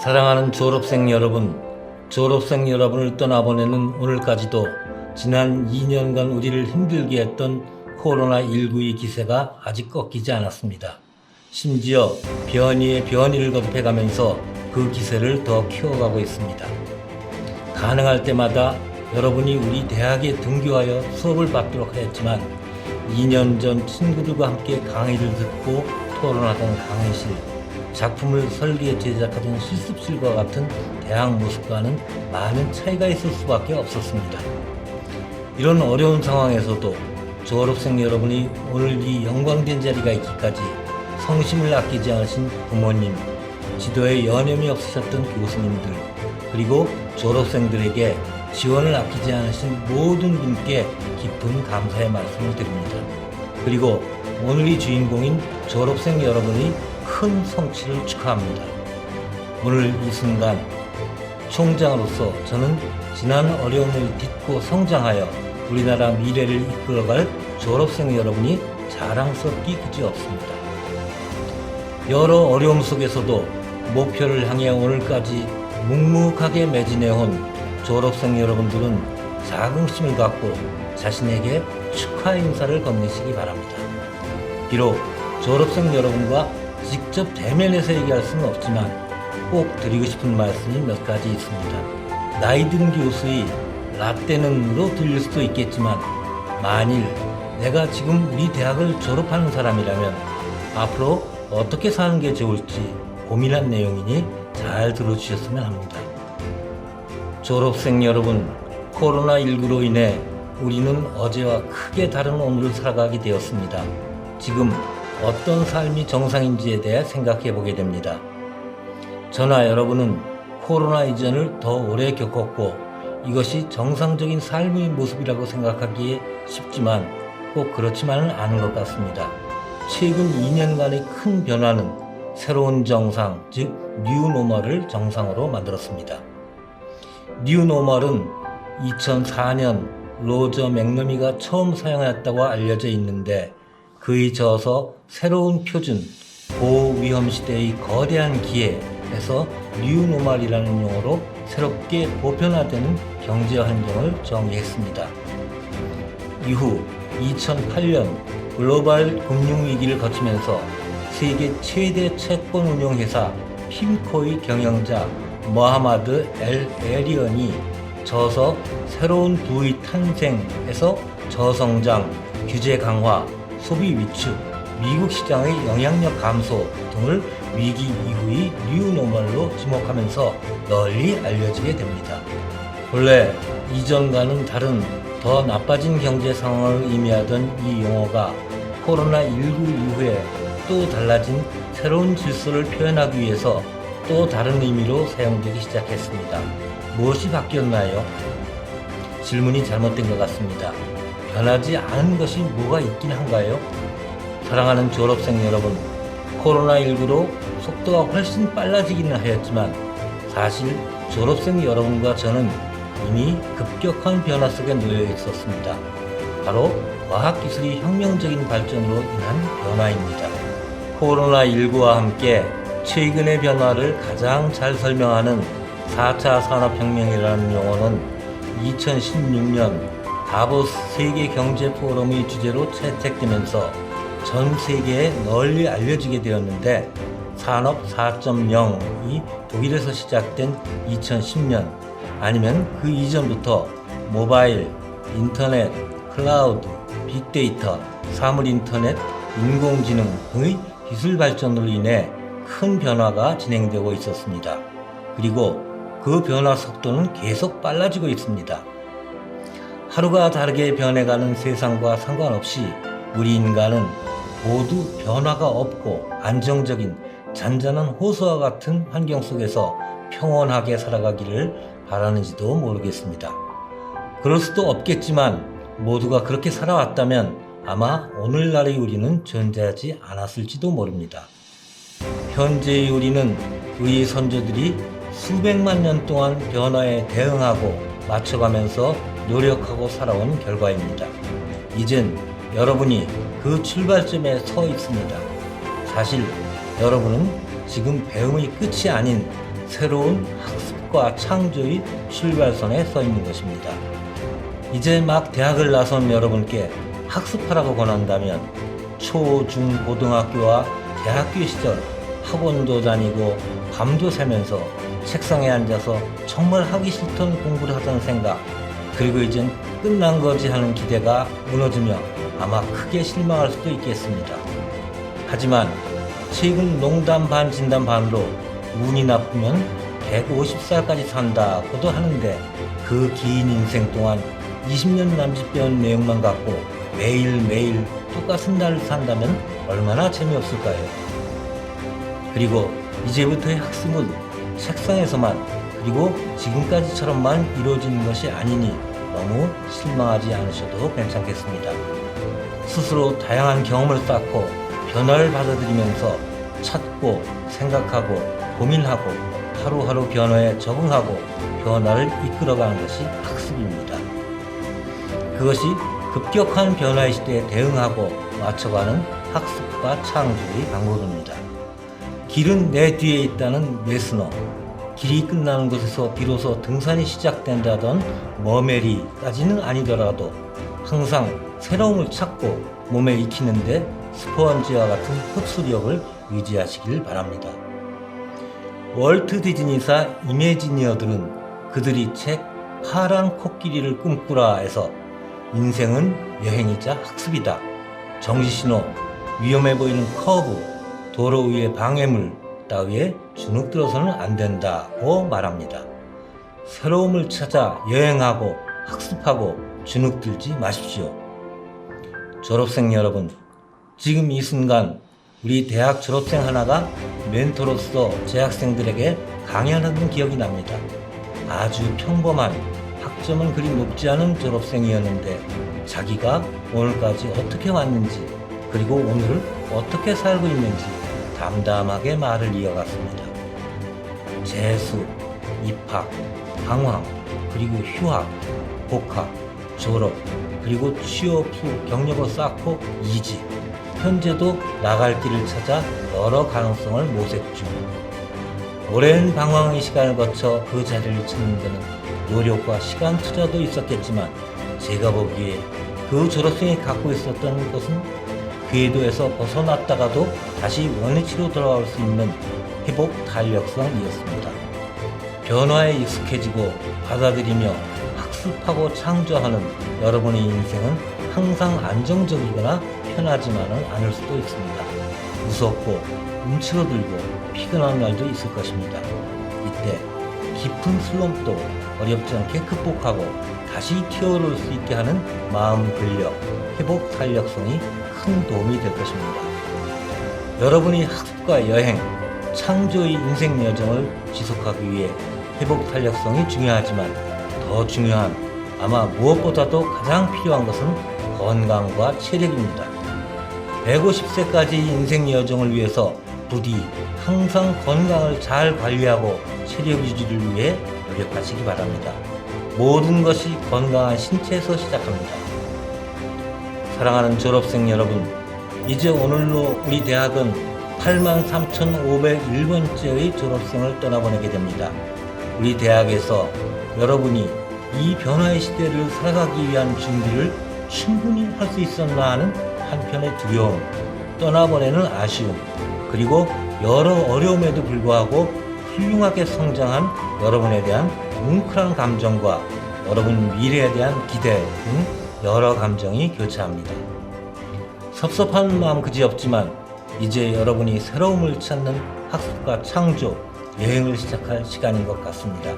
사랑하는 졸업생 여러분, 졸업생 여러분을 떠나보내는 오늘까지도 지난 2년간 우리를 힘들게 했던 코로나19의 기세가 아직 꺾이지 않았습니다. 심지어 변이에 변이를 거듭해가면서 그 기세를 더 키워가고 있습니다. 가능할 때마다 여러분이 우리 대학에 등교하여 수업을 받도록 하였지만 2년 전 친구들과 함께 강의를 듣고 토론하던 강의실, 작품을 설계 제작하던 실습실과 같은 대학 모습과는 많은 차이가 있을 수밖에 없었습니다. 이런 어려운 상황에서도 졸업생 여러분이 오늘 이 영광된 자리가 있기까지 성심을 아끼지 않으신 부모님, 지도에 여념이 없으셨던 교수님들, 그리고 졸업생들에게 지원을 아끼지 않으신 모든 분께 깊은 감사의 말씀을 드립니다. 그리고 오늘의 주인공인 졸업생 여러분이 큰 성취를 축하합니다. 오늘 이 순간 총장으로서 저는 지난 어려움을 딛고 성장하여 우리나라 미래를 이끌어갈 졸업생 여러분이 자랑스럽기 그지없습니다. 여러 어려움 속에서도 목표를 향해 오늘까지 묵묵하게 매진해온 졸업생 여러분들은 자긍심을 갖고 자신에게 축하 인사를 건네시기 바랍니다. 비록 졸업생 여러분과 직접 대면해서 얘기할 수는 없지만 꼭 드리고 싶은 말씀이 몇 가지 있습니다. 나이 든 교수의 라떼는으로 들릴 수도 있겠지만 만일 내가 지금 우리 대학을 졸업하는 사람이라면 앞으로 어떻게 사는 게 좋을지 고민한 내용이니 잘 들어주셨으면 합니다. 졸업생 여러분, 코로나19로 인해 우리는 어제와 크게 다른 오늘을 살아가게 되었습니다. 지금 어떤 삶이 정상인지에 대해 생각해 보게 됩니다. 저나 여러분은 코로나 이전을 더 오래 겪었고 이것이 정상적인 삶의 모습이라고 생각하기에 쉽지만 꼭 그렇지만은 않은 것 같습니다. 최근 2년간의 큰 변화는 새로운 정상, 즉 뉴노멀을 정상으로 만들었습니다. 뉴노멀은 2004년 로저 맥너미가 처음 사용했다고 알려져 있는데 그에 저어서 새로운 표준, 고위험 시대의 거대한 기회에서 뉴노멀이라는 용어로 새롭게 보편화되는 경제 환경을 정의했습니다. 이후 2008년 글로벌 금융위기를 거치면서 세계 최대 채권 운용회사 핌코의 경영자 모하마드 엘 에리언이 저서 새로운 부의 탄생에서 저성장, 규제 강화, 소비 위축, 미국 시장의 영향력 감소 등을 위기 이후의 뉴노멀로 지목하면서 널리 알려지게 됩니다. 본래 이전과는 다른 더 나빠진 경제 상황을 의미하던 이 용어가 코로나19 이후에 또 달라진 새로운 질서를 표현하기 위해서 또 다른 의미로 사용되기 시작했습니다. 무엇이 바뀌었나요? 질문이 잘못된 것 같습니다. 변하지 않은 것이 뭐가 있긴 한가요? 사랑하는 졸업생 여러분, 코로나19로 속도가 훨씬 빨라지기는 하였지만 사실 졸업생 여러분과 저는 이미 급격한 변화 속에 놓여 있었습니다. 바로 과학기술의 혁명적인 발전으로 인한 변화입니다. 코로나19와 함께 최근의 변화를 가장 잘 설명하는 4차 산업혁명이라는 용어는 2016년 다보스 세계경제포럼의 주제로 채택되면서 전 세계에 널리 알려지게 되었는데 산업 4.0이 독일에서 시작된 2010년 아니면 그 이전부터 모바일, 인터넷, 클라우드, 빅데이터, 사물인터넷, 인공지능 등의 기술 발전으로 인해 큰 변화가 진행되고 있었습니다. 그리고 그 변화 속도는 계속 빨라지고 있습니다. 하루가 다르게 변해가는 세상과 상관없이 우리 인간은 모두 변화가 없고 안정적인 잔잔한 호수와 같은 환경 속에서 평온하게 살아가기를 바라는지도 모르겠습니다. 그럴 수도 없겠지만 모두가 그렇게 살아왔다면 아마 오늘날의 우리는 존재하지 않았을지도 모릅니다. 현재의 우리는 우리 선조들이 수백만 년 동안 변화에 대응하고 맞춰가면서 노력하고 살아온 결과입니다. 이젠 여러분이 그 출발점에 서 있습니다. 사실 여러분은 지금 배움의 끝이 아닌 새로운 학습과 창조의 출발선에 서 있는 것입니다. 이제 막 대학을 나선 여러분께 학습하라고 권한다면 초, 중, 고등학교와 대학교 시절 학원도 다니고 밤도 새면서 책상에 앉아서 정말 하기 싫던 공부를 하던 생각, 그리고 이젠 끝난 거지 하는 기대가 무너지며 아마 크게 실망할 수도 있겠습니다. 하지만 최근 농담 반 진담 반으로 운이 나쁘면 150살까지 산다고도 하는데 그 긴 인생 동안 20년 남짓 배운 내용만 갖고 매일매일 똑같은 날을 산다면 얼마나 재미없을까요? 그리고 이제부터의 학습은 책상에서만 그리고 지금까지처럼만 이루어지는 것이 아니니 너무 실망하지 않으셔도 괜찮겠습니다. 스스로 다양한 경험을 쌓고 변화를 받아들이면서 찾고 생각하고 고민하고 하루하루 변화에 적응하고 변화를 이끌어가는 것이 학습입니다. 그것이 급격한 변화의 시대에 대응하고 맞춰가는 학습과 창조의 방법입니다. 길은 내 뒤에 있다는 메스너, 길이 끝나는 곳에서 비로소 등산이 시작된다던 머메리까지는 아니더라도 항상 새로움을 찾고 몸에 익히는데 스펀지와 같은 흡수력을 유지하시길 바랍니다. 월트 디즈니사 이매지니어들은 그들이 책 파란 코끼리를 꿈꾸라에서 인생은 여행이자 학습이다, 정지신호, 위험해 보이는 커브, 도로 위의 방해물 따위에 주눅들어서는 안 된다고 말합니다. 새로움을 찾아 여행하고 학습하고 주눅들지 마십시오. 졸업생 여러분, 지금 이 순간 우리 대학 졸업생 하나가 멘토로서 재학생들에게 강연하는 기억이 납니다. 아주 평범한, 학점은 그리 높지 않은 졸업생이었는데 자기가 오늘까지 어떻게 왔는지 그리고 오늘을 어떻게 살고 있는지 담담하게 말을 이어갔습니다. 재수, 입학, 방황, 그리고 휴학, 복학, 졸업, 그리고 취업 후 경력을 쌓고 이직, 현재도 나갈 길을 찾아 여러 가능성을 모색 중. 오랜 방황의 시간을 거쳐 그 자리를 찾는 데는 노력과 시간 투자도 있었겠지만 제가 보기에 그 졸업생이 갖고 있었던 것은 궤도에서 벗어났다가도 다시 원위치로 돌아올 수 있는 회복 탄력성이었습니다. 변화에 익숙해지고 받아들이며 학습하고 창조하는 여러분의 인생은 항상 안정적이거나 편하지만은 않을 수도 있습니다. 무섭고 움츠러들고 피곤한 날도 있을 것입니다. 이때 깊은 슬럼도 어렵지 않게 극복하고 다시 튀어오를 수 있게 하는 마음 근력, 회복 탄력성이 큰 도움이 될 것입니다. 여러분이 학습과 여행, 창조의 인생 여정을 지속하기 위해 회복 탄력성이 중요하지만 더 중요한, 아마 무엇보다도 가장 필요한 것은 건강과 체력입니다. 150세까지 인생 여정을 위해서 부디 항상 건강을 잘 관리하고 체력 유지를 위해 노력하시기 바랍니다. 모든 것이 건강한 신체에서 시작합니다. 사랑하는 졸업생 여러분, 이제 오늘로 우리 대학은 83,501번째의 졸업생을 떠나보내게 됩니다. 우리 대학에서 여러분이 이 변화의 시대를 살아가기 위한 준비를 충분히 할 수 있었나 하는 한편의 두려움, 떠나보내는 아쉬움, 그리고 여러 어려움에도 불구하고 훌륭하게 성장한 여러분에 대한 뭉클한 감정과 여러분 미래에 대한 기대 등 여러 감정이 교차합니다. 섭섭한 마음 그지없지만 이제 여러분이 새로움을 찾는 학습과 창조, 여행을 시작할 시간인 것 같습니다.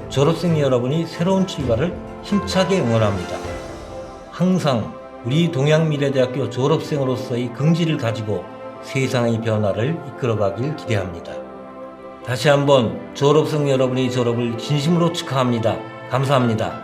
졸업생 여러분이 새로운 출발을 힘차게 응원합니다. 항상 우리 동양미래대학교 졸업생으로서의 긍지를 가지고 세상의 변화를 이끌어가길 기대합니다. 다시 한번 졸업생 여러분의 졸업을 진심으로 축하합니다. 감사합니다.